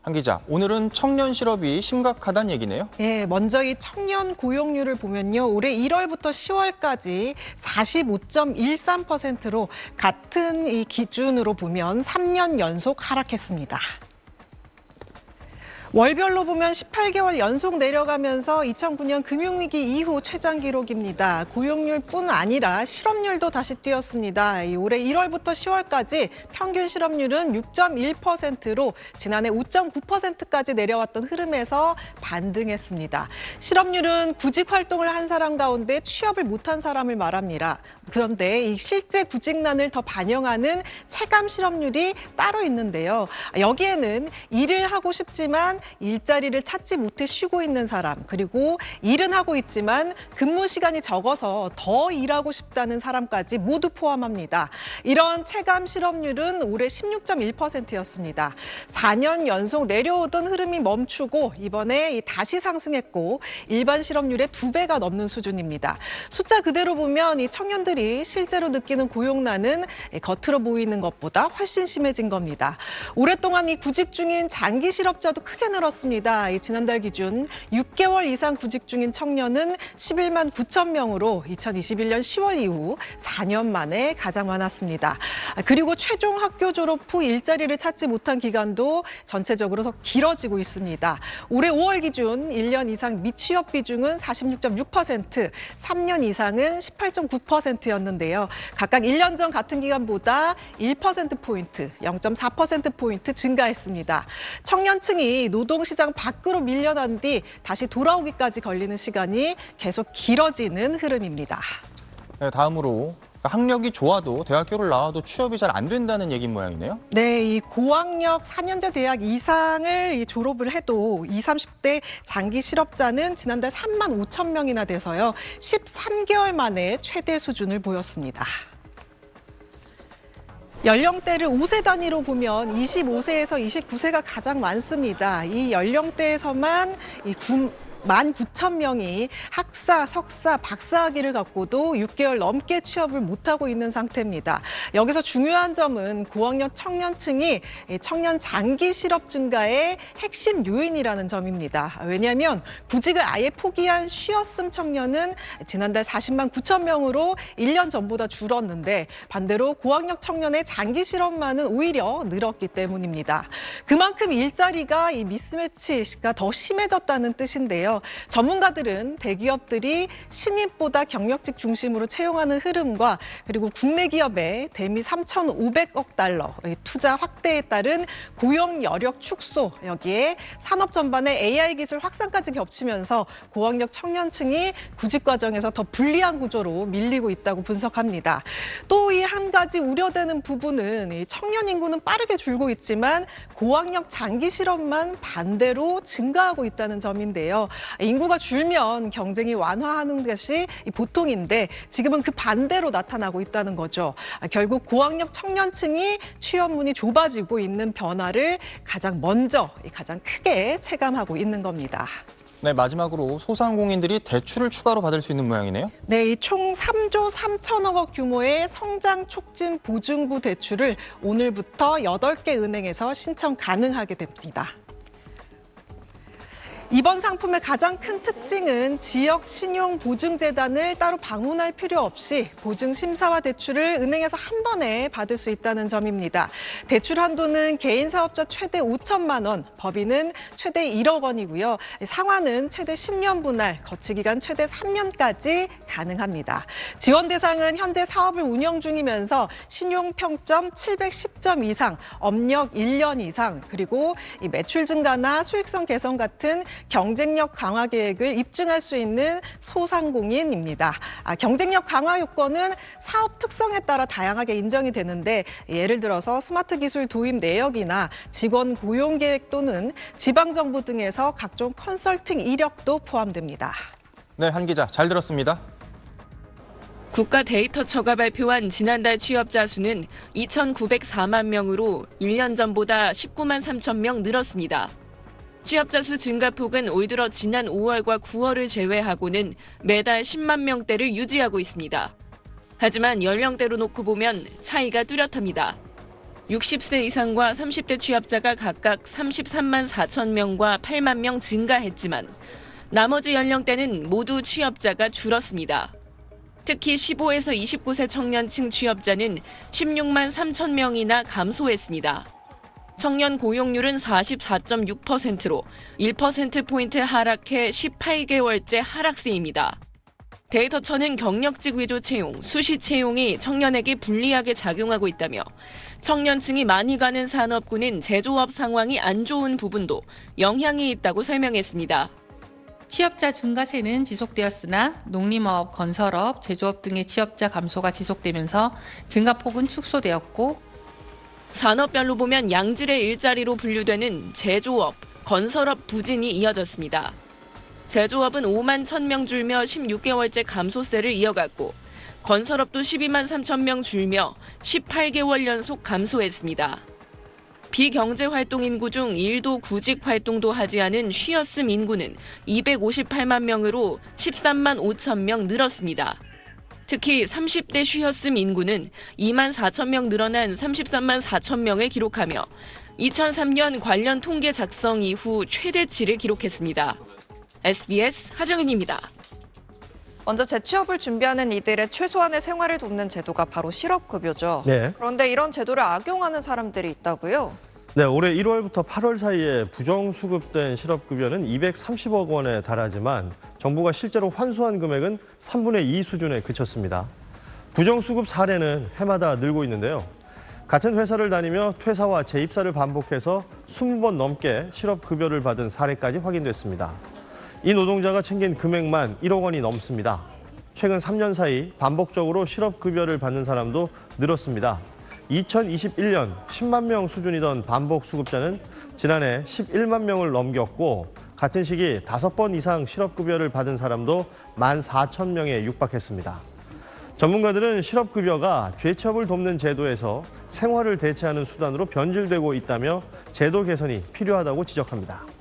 한 기자, 오늘은 청년 실업이 심각하다는 얘기네요. 예, 먼저 이 청년 고용률을 보면요. 올해 1월부터 10월까지 45.13%로 같은 이 기준으로 보면 3년 연속 하락했습니다. 월별로 보면 18개월 연속 내려가면서 2009년 금융위기 이후 최장 기록입니다. 고용률뿐 아니라 실업률도 다시 뛰었습니다. 올해 1월부터 10월까지 평균 실업률은 6.1%로 지난해 5.9%까지 내려왔던 흐름에서 반등했습니다. 실업률은 구직 활동을 한 사람 가운데 취업을 못한 사람을 말합니다. 그런데 이 실제 구직난을 더 반영하는 체감 실업률이 따로 있는데요. 여기에는 일을 하고 싶지만 일자리를 찾지 못해 쉬고 있는 사람, 그리고 일은 하고 있지만 근무 시간이 적어서 더 일하고 싶다는 사람까지 모두 포함합니다. 이런 체감 실업률은 올해 16.1%였습니다. 4년 연속 내려오던 흐름이 멈추고 이번에 다시 상승했고 일반 실업률의 2배가 넘는 수준입니다. 숫자 그대로 보면 이 청년들이 실제로 느끼는 고용난은 겉으로 보이는 것보다 훨씬 심해진 겁니다. 오랫동안 이 구직 중인 장기 실업자도 크게 늘었습니다. 지난달 기준 6개월 이상 구직 중인 청년은 11만 9천 명으로 2021년 10월 이후 4년 만에 가장 많았습니다. 그리고 최종 학교 졸업 후 일자리를 찾지 못한 기간도 전체적으로 더 길어지고 있습니다. 올해 5월 기준 1년 이상 미취업 비중은 46.6%, 3년 이상은 18.9%였는데요. 각각 1년 전 같은 기간보다 1%포인트, 0.4%포인트 증가했습니다. 청년층이 노동시장 밖으로 밀려난 뒤 다시 돌아오기까지 걸리는 시간이 계속 길어지는 흐름입니다. 네, 다음으로 학력이 좋아도 대학교를 나와도 취업이 잘 안 된다는 얘기인 모양이네요. 네, 이 고학력 4년제 대학 이상을 졸업을 해도 20, 30대 장기 실업자는 지난달 3만 5천 명이나 돼서요. 13개월 만에 최대 수준을 보였습니다. 연령대를 5세 단위로 보면 25세에서 29세가 가장 많습니다. 이 연령대에서만 19,000명이 학사, 석사, 박사학위를 갖고도 6개월 넘게 취업을 못하고 있는 상태입니다. 여기서 중요한 점은 고학력 청년층이 청년 장기 실업 증가의 핵심 요인이라는 점입니다. 왜냐하면 구직을 아예 포기한 쉬었음 청년은 지난달 40만 9천 명으로 1년 전보다 줄었는데 반대로 고학력 청년의 장기 실업만은 오히려 늘었기 때문입니다. 그만큼 일자리가 이 미스매치가 더 심해졌다는 뜻인데요. 전문가들은 대기업들이 신입보다 경력직 중심으로 채용하는 흐름과 그리고 국내 기업의 대미 3,500억 달러 투자 확대에 따른 고용 여력 축소, 여기에 산업 전반의 AI 기술 확산까지 겹치면서 고학력 청년층이 구직 과정에서 더 불리한 구조로 밀리고 있다고 분석합니다. 또 이 한 가지 우려되는 부분은 이 청년 인구는 빠르게 줄고 있지만 고학력 장기 실업만 반대로 증가하고 있다는 점인데요. 인구가 줄면 경쟁이 완화하는 것이 보통인데 지금은 그 반대로 나타나고 있다는 거죠. 결국 고학력 청년층이 취업문이 좁아지고 있는 변화를 가장 먼저, 가장 크게 체감하고 있는 겁니다. 네, 마지막으로 소상공인들이 대출을 추가로 받을 수 있는 모양이네요. 네, 총 3조 3천억 원 규모의 성장 촉진 보증부 대출을 오늘부터 8개 은행에서 신청 가능하게 됩니다. 이번 상품의 가장 큰 특징은 지역신용보증재단을 따로 방문할 필요 없이 보증심사와 대출을 은행에서 한 번에 받을 수 있다는 점입니다. 대출 한도는 개인 사업자 최대 5천만 원, 법인은 최대 1억 원이고요. 상환은 최대 10년 분할, 거치기간 최대 3년까지 가능합니다. 지원 대상은 현재 사업을 운영 중이면서 신용평점 710점 이상, 업력 1년 이상, 그리고 이 매출 증가나 수익성 개선 같은 경쟁력 강화 계획을 입증할 수 있는 소상공인입니다. 경쟁력 강화 요건은 사업 특성에 따라 다양하게 인정이 되는데 예를 들어서 스마트 기술 도입 내역이나 직원 고용 계획 또는 지방정부 등에서 각종 컨설팅 이력도 포함됩니다. 네, 한 기자 잘 들었습니다. 국가데이터처가 발표한 지난달 취업자 수는 2,904만 명으로 1년 전보다 19만 3천 명 늘었습니다. 취업자 수 증가폭은 올 들어 지난 5월과 9월을 제외하고는 매달 10만 명대를 유지하고 있습니다. 하지만 연령대로 놓고 보면 차이가 뚜렷합니다. 60세 이상과 30대 취업자가 각각 33만 4천 명과 8만 명 증가했지만 나머지 연령대는 모두 취업자가 줄었습니다. 특히 15에서 29세 청년층 취업자는 16만 3천 명이나 감소했습니다. 청년 고용률은 44.6%로 1%포인트 하락해 18개월째 하락세입니다. 데이터처는 경력직 위주 채용, 수시 채용이 청년에게 불리하게 작용하고 있다며 청년층이 많이 가는 산업군인 제조업 상황이 안 좋은 부분도 영향이 있다고 설명했습니다. 취업자 증가세는 지속되었으나 농림업, 건설업, 제조업 등의 취업자 감소가 지속되면서 증가폭은 축소되었고 산업별로 보면 양질의 일자리로 분류되는 제조업, 건설업 부진이 이어졌습니다. 제조업은 5만 1,000명 줄며 16개월째 감소세를 이어갔고 건설업도 12만 3천 명 줄며 18개월 연속 감소했습니다. 비경제활동 인구 중 일도 구직 활동도 하지 않은 쉬었음 인구는 258만 명으로 13만 5천 명 늘었습니다. 특히 30대 쉬었음 인구는 2만 4천 명 늘어난 33만 4천 명을 기록하며 2003년 관련 통계 작성 이후 최대치를 기록했습니다. SBS 하정은입니다. 먼저 재취업을 준비하는 이들의 최소한의 생활을 돕는 제도가 바로 실업급여죠. 네. 그런데 이런 제도를 악용하는 사람들이 있다고요? 네, 올해 1월부터 8월 사이에 부정수급된 실업급여는 230억 원에 달하지만 정부가 실제로 환수한 금액은 3분의 2 수준에 그쳤습니다. 부정수급 사례는 해마다 늘고 있는데요. 같은 회사를 다니며 퇴사와 재입사를 반복해서 20번 넘게 실업급여를 받은 사례까지 확인됐습니다. 이 노동자가 챙긴 금액만 1억 원이 넘습니다. 최근 3년 사이 반복적으로 실업급여를 받는 사람도 늘었습니다. 2021년 10만 명 수준이던 반복 수급자는 지난해 11만 명을 넘겼고 같은 시기 5번 이상 실업급여를 받은 사람도 14,000명에 육박했습니다. 전문가들은 실업급여가 재취업을 돕는 제도에서 생활을 대체하는 수단으로 변질되고 있다며 제도 개선이 필요하다고 지적합니다.